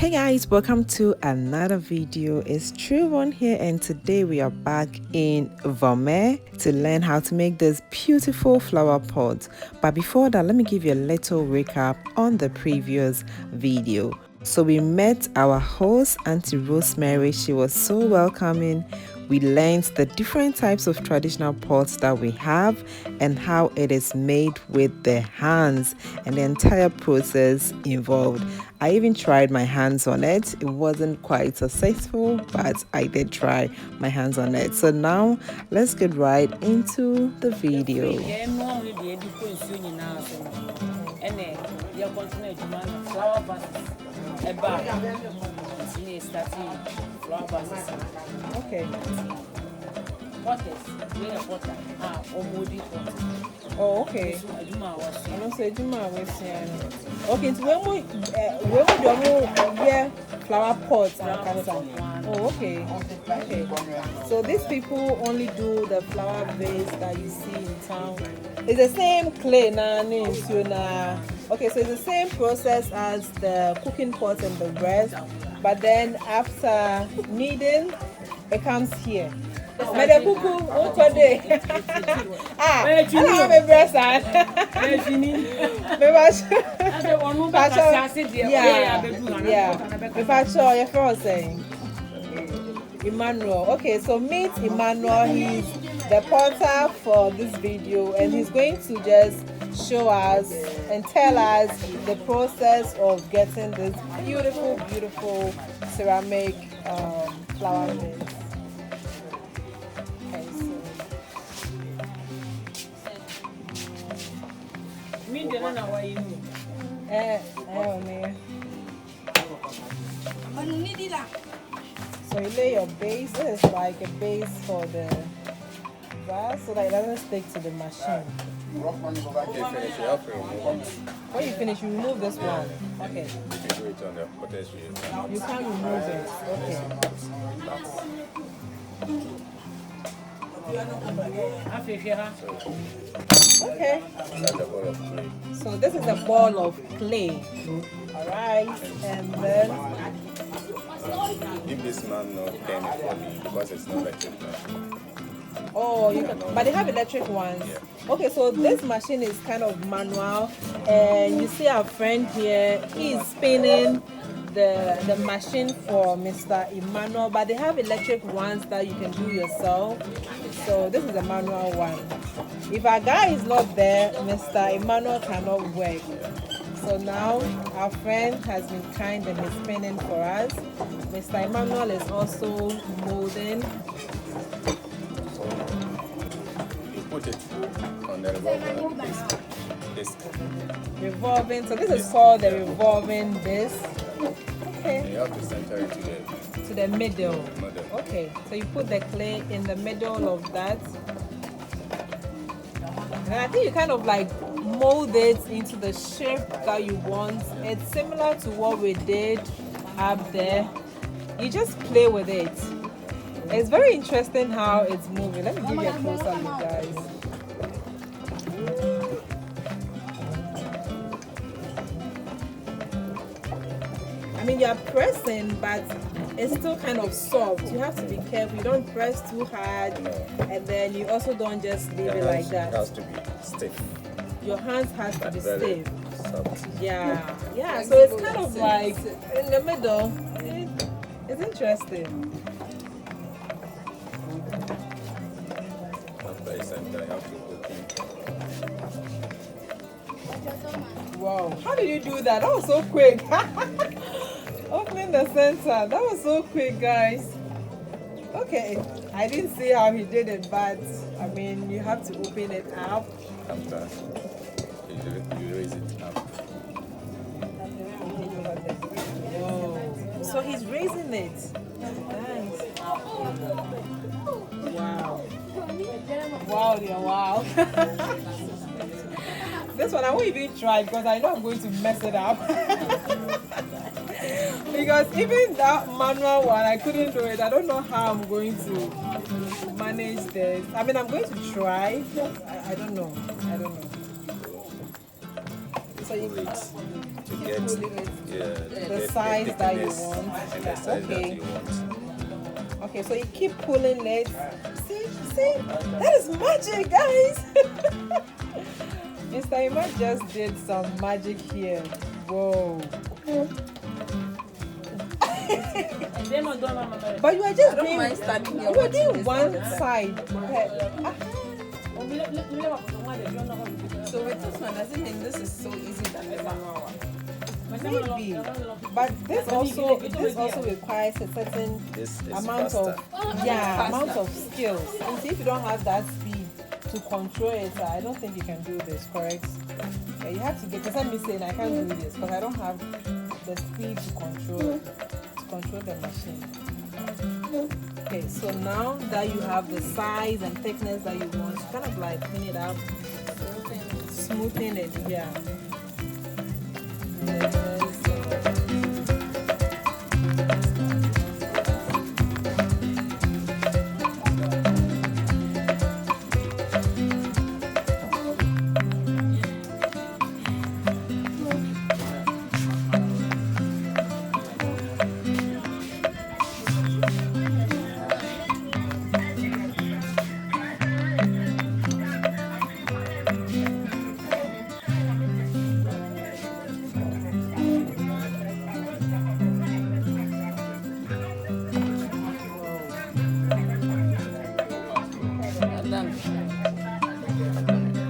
Hey guys, welcome to another video. It's True One here, and today we are back in Vume to learn how to make this beautiful flower pot. But before that, let me give you a little recap on the previous video. So we met our host, Aunty Rosemary. She was so welcoming. We learned the different types of traditional pots that we have and how it is made with the hands and the entire process involved. I even tried my hands on it. It wasn't quite successful, but I did try my hands on it. So now let's get right into the video. Okay. Oh, okay. I don't say Juma was okay, so when we yeah, flower pots and cancer. Oh, okay. Okay. So these people only do the flower vase that you see in town. It's the same clay na. Okay, so it's the same process as the cooking pot and the rest, but then after kneading, it comes here. Mede kuku ukode. I don't have a breast. Emmanuel. Okay, so meet Emmanuel. He's the potter for this video, and he's going to just show us and tell us the process of getting this beautiful ceramic flower vase. So you lay your base. This is like a base for the vase so that it doesn't stick to the machine. When you finish, you remove this one. Okay. You can't remove it. Okay. So this is a ball of clay. Alright. And then give this man no penny for me because it's not electric. Oh, you can, but they have electric ones. Yeah. Okay, so this machine is kind of manual, and you see our friend here, he's spinning the machine for Mr. Emmanuel, but they have electric ones that you can do yourself. So this is a manual one. If our guy is not there, Mr. Emmanuel cannot work. So now our friend has been kind and is spinning for us. Mr. Emmanuel is also molding. You put it on the revolving disc. Revolving. So this is called the revolving disc. Okay. You have to center it to the middle. Okay. So you put the clay in the middle of that. And I think you kind of like mold it into the shape that you want. It's similar to what we did up there. You just play with it. It's very interesting how it's moving. Let me give you a closer look, guys. I mean, you're pressing, but it's still kind of soft. You have to be careful. You don't press too hard, and then you also don't just leave it like that. It has to be stiff. Your hands has to be stiff. Soft. Yeah. So it's kind of like in the middle. It's interesting. After the center, I have to open. Wow. How did you do that? That was so quick. Opening the center. That was so quick, guys. Okay. I didn't see how he did it, but I mean, you have to open it up. After you raise it up. Whoa. So he's raising it. Nice. Wow. Wow, dear, wow. This one I won't even try because I know I'm going to mess it up. Because even that manual one, I couldn't do it. I don't know how I'm going to manage this. I mean, I'm going to try. I don't know. So you pull it to get pulling it. the size that you thickness want. and the size Okay. that you want. Okay, so you keep pulling it. See, that is magic, guys. Mr. Ima just did some magic here. Whoa. But you are just doing, you are doing one side. So with this one, does it mean this is so easy that the manual one? Maybe, but this also requires a certain This is amount faster. amount of skills. And see, if you don't have that speed to control it, I don't think you can do this. Correct? Yeah, you have to get. Because I'm saying I can't do this because I don't have the speed to control the machine. Okay, so now that you have the size and thickness that you want, you kind of like clean it up, smoothing it. Yeah.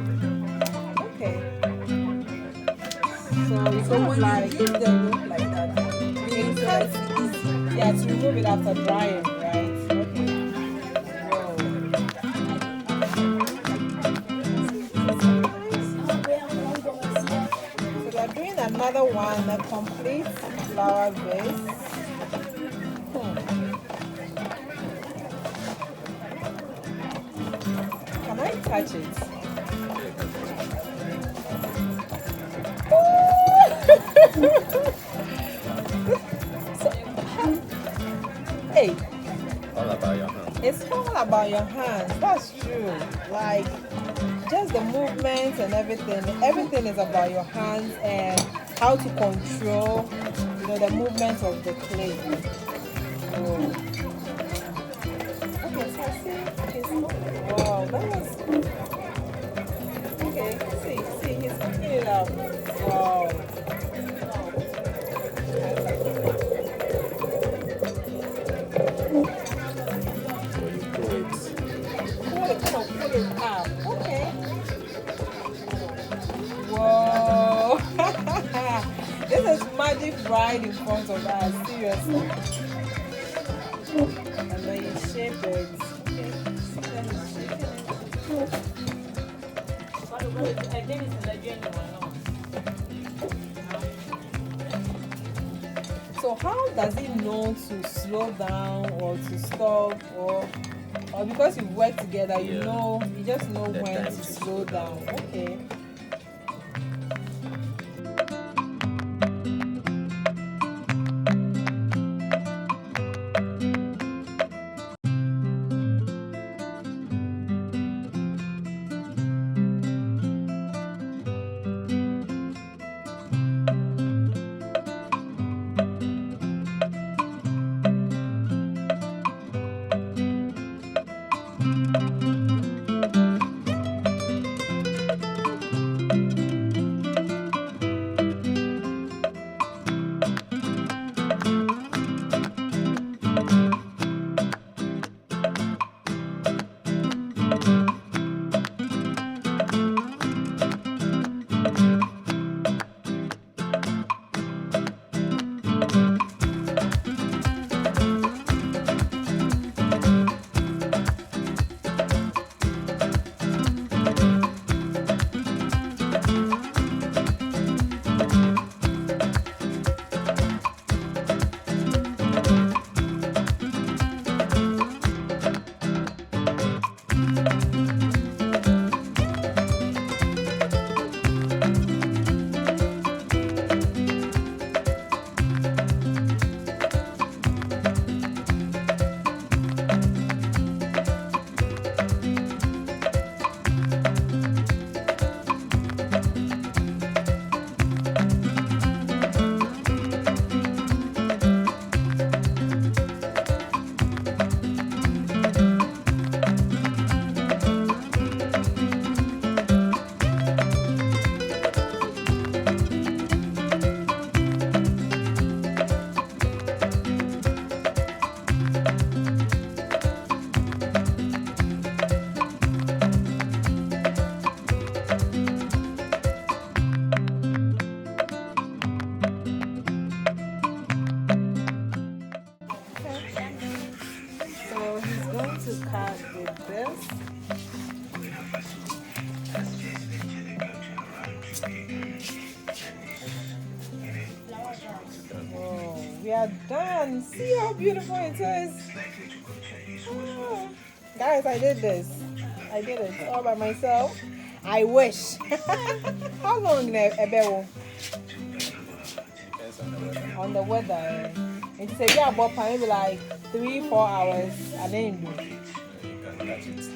Okay. So when you leave the room like that, it's easy. Yeah, to remove it after drying, right? Okay. Whoa. So we are doing another one, a complete flower vase. Can I touch it? Hey, All about your hand. it's all about your hands. That's true. Like, just the movements and everything. Everything is about your hands and how to control, the movements of the clay. Oh. Okay, so I see. Wow, that was. Okay, see, he's picking it up. Wow. So you pull it. Pull it up. Okay. Whoa. This is magic right in front of us. Seriously. And then you shape it. Okay. Then you shape it. So how does it know to slow down or to stop or because you work together, you just know The when time to to slow down. Okay. to cut with this. Oh, we are done. See how beautiful it is. Oh. Guys, I did this. I did it all by myself. I wish. How long, Ebeo? Depends on the weather. On the weather. It's a year about maybe like 3-4 hours and then You can catch it.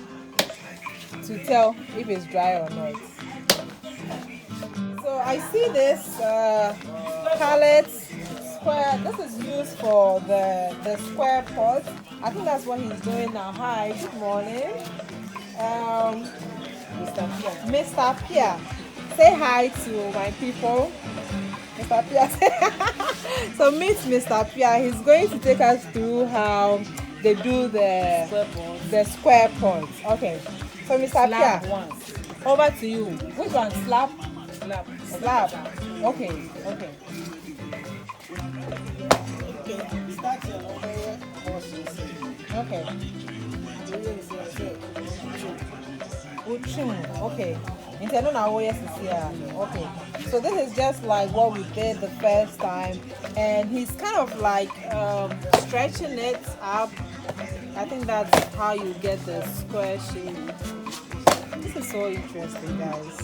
to tell if it's dry or not. So I see this palette square. This is used for the square pot. I think that's what he's doing now. Hi, good morning. Mr. Pia. Say hi to my people. Mr. Pia. So meet Mr. Pia. He's going to take us through how they do the square pot. Okay. So Mr. Pia, over to you. Which one? Slap? Slap. Okay. Okay. Okay. Okay. Okay. So this is just like what we did the first time, and he's kind of like stretching it up. I think that's how you get the square shape. This is so interesting, guys.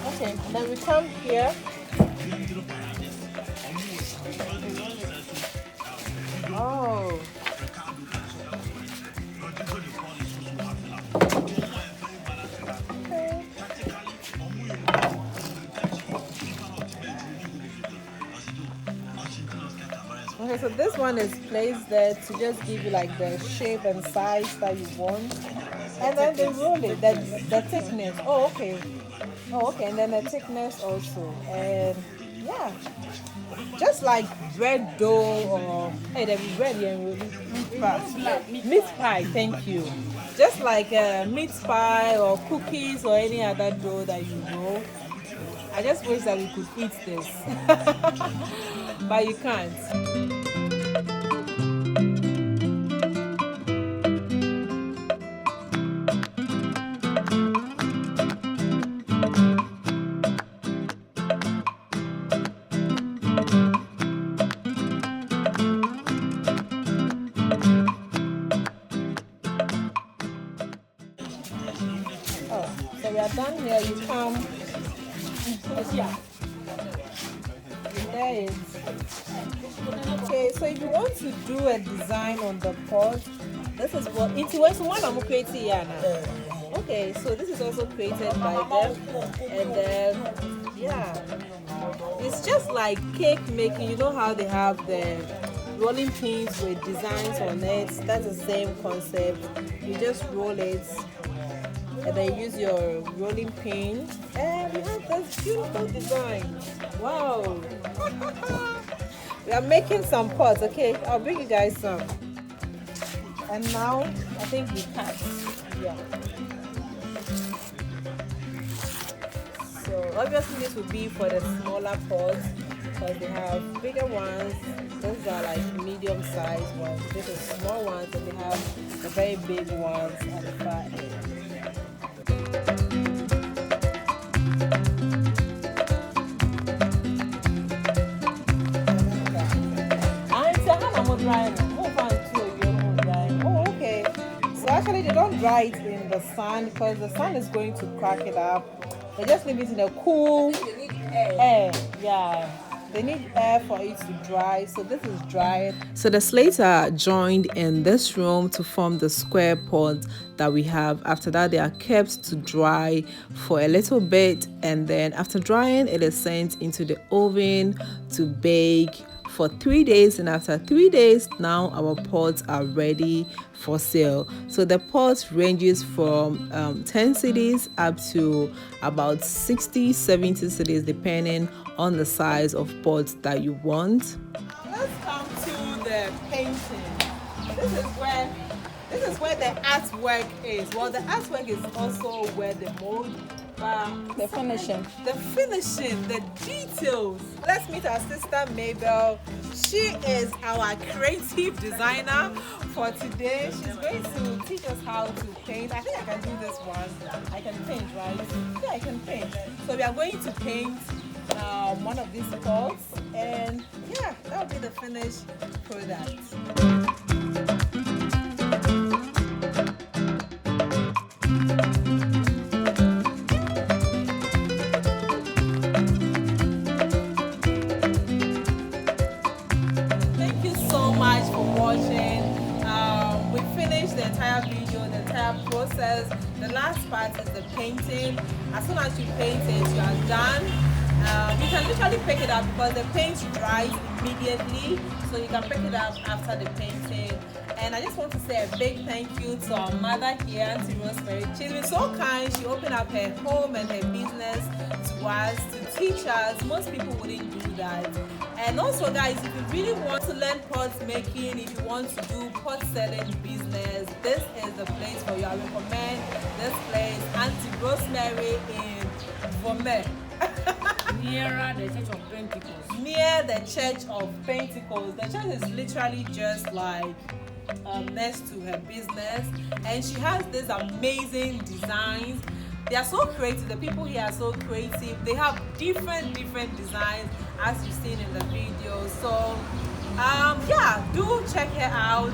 Okay, and then we come here. Oh. Okay, so this one is placed there to just give you like the shape and size that you want. And then they roll it, the thickness. Oh, okay. Oh, okay, and then the thickness also. And yeah, just like bread dough or hey, the bread and meat pie. Thank you. Just like meat pie or cookies or any other dough that you roll. I just wish that we could eat this, but you can't. So we are done here. You come. Yeah. There it is. Okay, so if you want to do a design on the pot, this is what it was one I'm creating here now. Okay, so this is also created by them, and then yeah, it's just like cake making. You know how they have the rolling pins with designs on it? That's the same concept. You just roll it. And then use your rolling pin, and we have this beautiful design. Wow! We are making some pots, okay? I'll bring you guys some. And now, I think we cut. Yeah. So obviously this will be for the smaller pots because they have bigger ones. Those are like medium sized ones. These are small ones, and they have the very big ones at the far end. Oh, okay. So actually they don't dry it in the sun because the sun is going to crack it up. They just leave it in a cool air. Yeah. They need air for it to dry, so this is dried. So the slates are joined in this room to form the square pot that we have. After that, they are kept to dry for a little bit, and then after drying, it is sent into the oven to bake for 3 days, and after 3 days, now our pots are ready for sale. So the pot ranges from 10 cedis up to about 60-70 cedis depending on the size of pots that you want. Let's come to the painting. This is where the artwork is. Well, the artwork is also where the mold The finishing. The finishing, the details. Let's meet our sister Mabel. She is our creative designer for today. She's going to teach us how to paint. I think I can do this one. I can paint, right? Yeah, I can paint. So we are going to paint one of these pots, and yeah, that will be the finished product. Thank you so much for watching. We finished the entire video, the entire process. The last part is the painting. As soon as you paint it, you are done. You can literally pick it up because the paint dries immediately, so you can pick it up after the painting. And I just want to say a big thank you to our mother here, Aunty Rosemary. She's been so kind. She opened up her home and her business to us, to teach us. Most people wouldn't do that. And also, guys, if you really want to learn pot making, if you want to do pot selling business, this is the place for you. I recommend this place, Aunty Rosemary in Vume. Nearer the Church of Pentecost. Near the Church of Pentecost. The church is literally just like next to her business, and she has these amazing designs. They are so creative. The people here are so creative. They have different designs, as you've seen in the video. So yeah, do check her out.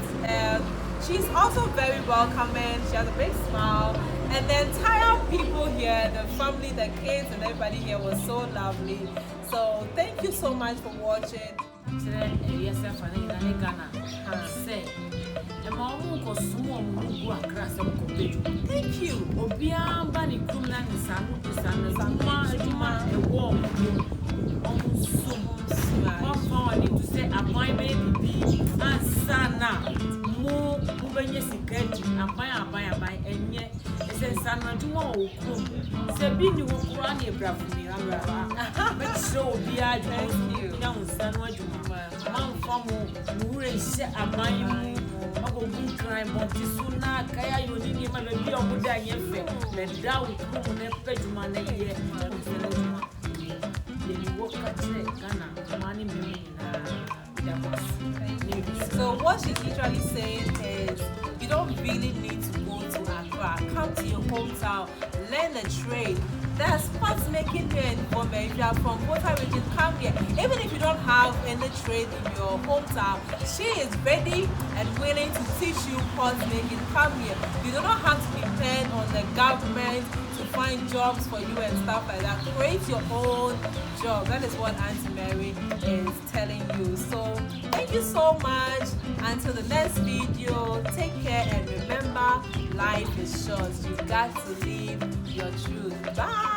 She's also very welcoming. She has a big smile, and the entire people here, the family, the kids, and everybody here was so lovely. So thank you so much for watching. Thank you. So what she's literally saying is, you don't really need to go to Accra. Come to your hometown, learn a trade. There's pots making here in Vume. If you are from POTTERY region, come here. Even if you don't have any trade in your hometown, she is ready and willing to teach you pot making. Come here. You do not have to depend on the government to find jobs for you and stuff like that. Create your own job. That is what Aunty Mary is telling you. So thank you so much. Until the next video, take care, and remember, life is short. You've got to live your truth. Bye.